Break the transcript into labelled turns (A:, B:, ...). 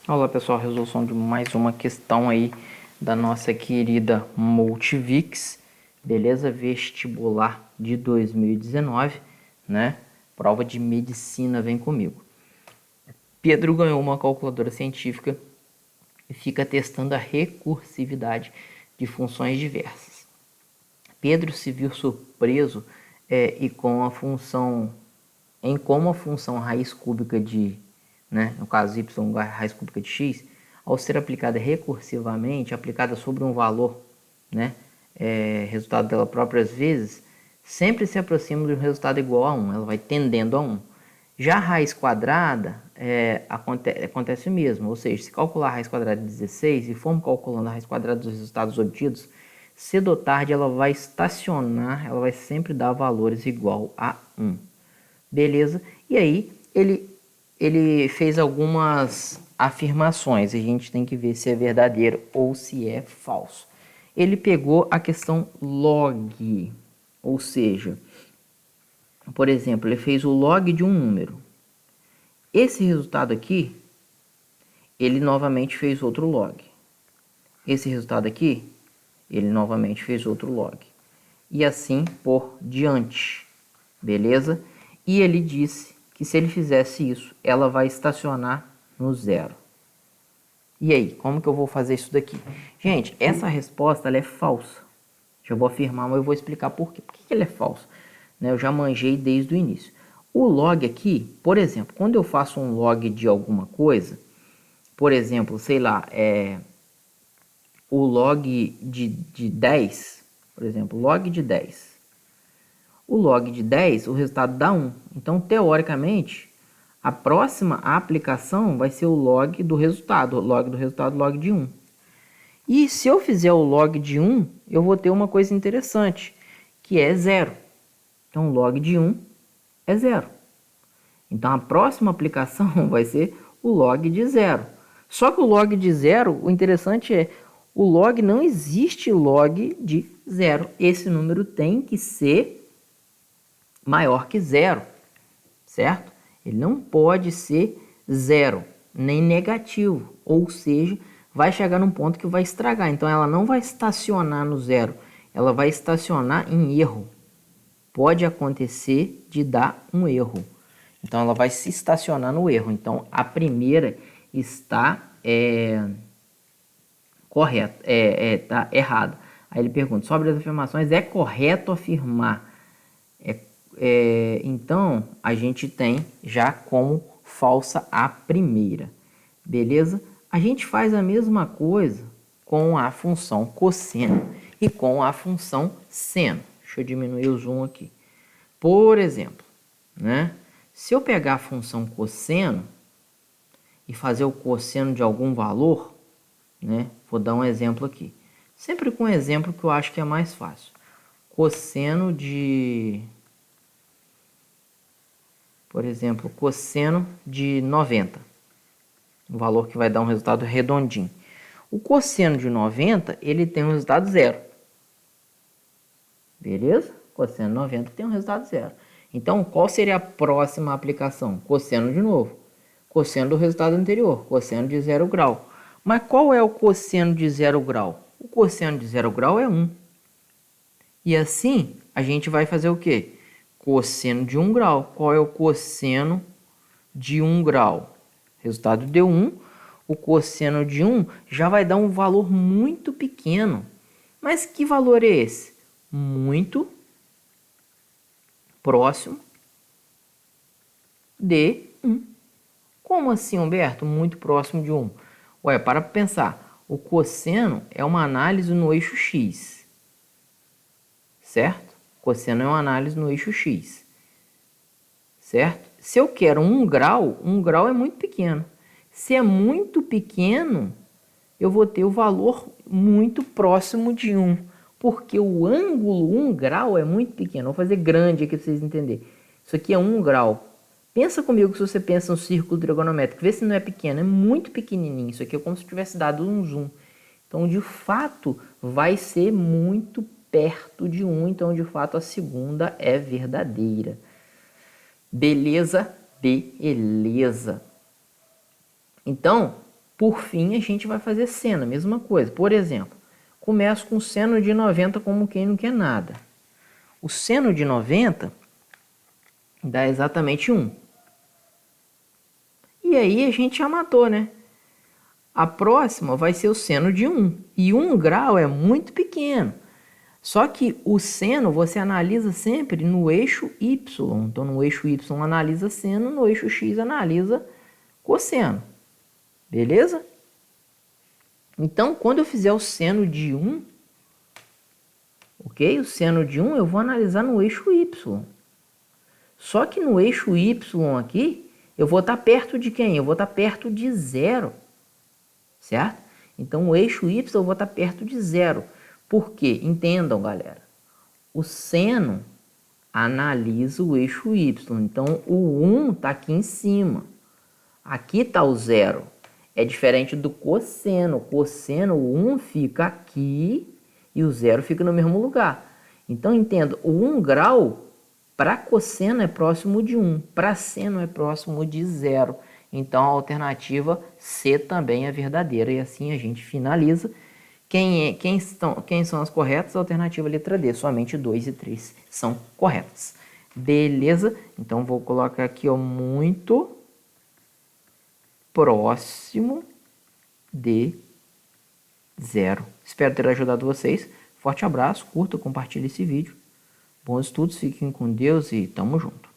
A: Olá pessoal, resolução de mais uma questão aí da nossa querida Multivix, beleza? Vestibular de 2019, né? Prova de medicina, vem comigo. Pedro ganhou uma calculadora científica e fica testando a recursividade de funções diversas. Pedro se viu surpreso e com a função em como a função raiz cúbica de, né, no caso y raiz cúbica de x, ao ser aplicada recursivamente, aplicada sobre um valor, né, resultado dela próprias vezes, sempre se aproxima de um resultado igual a 1, ela vai tendendo a 1. Já a raiz quadrada acontece o mesmo, ou seja, se calcular a raiz quadrada de 16 e formos calculando a raiz quadrada dos resultados obtidos, cedo ou tarde ela vai estacionar, ela vai sempre dar valores igual a 1. Beleza? E aí ele fez algumas afirmações, a gente tem que ver se é verdadeiro ou se é falso. Ele pegou a questão log, ou seja, por exemplo, ele fez o log de um número. Esse resultado aqui, ele novamente fez outro log. Esse resultado aqui, ele novamente fez outro log. E assim por diante, beleza? E ele disse que se ele fizesse isso, ela vai estacionar no zero. E aí, como que eu vou fazer isso daqui? Gente, essa resposta ela é falsa. Já vou afirmar, mas eu vou explicar por quê. Por que ela é falsa? Eu já manjei desde o início. O log aqui, por exemplo, quando eu faço um log de alguma coisa, por exemplo, sei lá, o log de 10, por exemplo, log de 10. O log de 10, o resultado dá 1. Então, teoricamente, a próxima aplicação vai ser o log do resultado, log de 1. E se eu fizer o log de 1, eu vou ter uma coisa interessante, que é 0. Então, log de 1 é 0. Então, a próxima aplicação vai ser o log de 0. Só que o log de 0, o interessante é, o log não existe log de 0. Esse número tem que ser maior que 0, certo? Ele não pode ser 0, nem negativo, ou seja, vai chegar num ponto que vai estragar. Então, ela não vai estacionar no 0, ela vai estacionar em erro. Pode acontecer de dar um erro. Então, ela vai se estacionar no erro. Então, a primeira está correta, tá errada. Aí ele pergunta, sobre as afirmações, é correto afirmar? Então, a gente tem já como falsa a primeira, beleza? A gente faz a mesma coisa com a função cosseno e com a função seno. Deixa eu diminuir o zoom aqui. Por exemplo, né? Se eu pegar a função cosseno e fazer o cosseno de algum valor, né? Vou dar um exemplo aqui. Sempre com um exemplo que eu acho que é mais fácil. Cosseno de... Por exemplo, cosseno de 90. Um valor que vai dar um resultado redondinho. O cosseno de 90, ele tem um resultado zero. Beleza? Cosseno de 90 tem um resultado zero. Então, qual seria a próxima aplicação? Cosseno de novo. Cosseno do resultado anterior. Cosseno de 0 grau. Mas qual é o cosseno de 0 grau? O cosseno de 0 grau é 1. E assim, a gente vai fazer o quê? Cosseno de 1 grau. Qual é o cosseno de 1 grau? Resultado deu 1. O cosseno de 1 já vai dar um valor muito pequeno. Mas que valor é esse? Muito próximo de 1. Como assim, Humberto? Muito próximo de 1. Ué, para pensar. O cosseno é uma análise no eixo x. Certo? Cosseno é uma análise no eixo x. Certo? Se eu quero 1 grau é muito pequeno. Se é muito pequeno, eu vou ter o valor muito próximo de 1. Porque o ângulo 1 grau é muito pequeno. Vou fazer grande aqui para vocês entenderem. Isso aqui é 1 grau. Pensa comigo se você pensa no círculo trigonométrico. Vê se não é pequeno. É muito pequenininho. Isso aqui é como se tivesse dado um zoom. Então, de fato, vai ser muito perto de 1. Então, de fato, a segunda é verdadeira. Beleza? Beleza. Então, Por fim, a gente vai fazer seno, a mesma coisa. Por exemplo, começo com seno de 90 como quem não quer nada. O seno de 90 dá exatamente 1. E aí a gente já matou, né? A próxima vai ser o seno de 1. E 1 grau é muito pequeno. Só que o seno você analisa sempre no eixo Y. Então, no eixo Y analisa seno, no eixo X analisa cosseno. Beleza? Então, quando eu fizer o seno de 1, ok? O seno de 1 eu vou analisar no eixo Y. Só que no eixo Y aqui, eu vou estar perto de quem? Eu vou estar perto de 0. Certo? Então, o eixo Y eu vou estar perto de 0. Por quê? Entendam, galera. O seno analisa o eixo Y. Então, o 1 está aqui em cima. Aqui está o 0. É diferente do cosseno. O cosseno, o 1 fica aqui e o 0 fica no mesmo lugar. Então, entenda, o 1 grau para cosseno é próximo de 1. Para seno é próximo de 0. Então, a alternativa C também é verdadeira. E assim a gente finaliza. Quem são as corretas? A alternativa letra D. Somente 2 e 3 são corretas. Beleza? Então, vou colocar aqui, ó, muito próximo de 0. Espero ter ajudado vocês. Forte abraço, curta, compartilhe esse vídeo. Bons estudos, fiquem com Deus e tamo junto.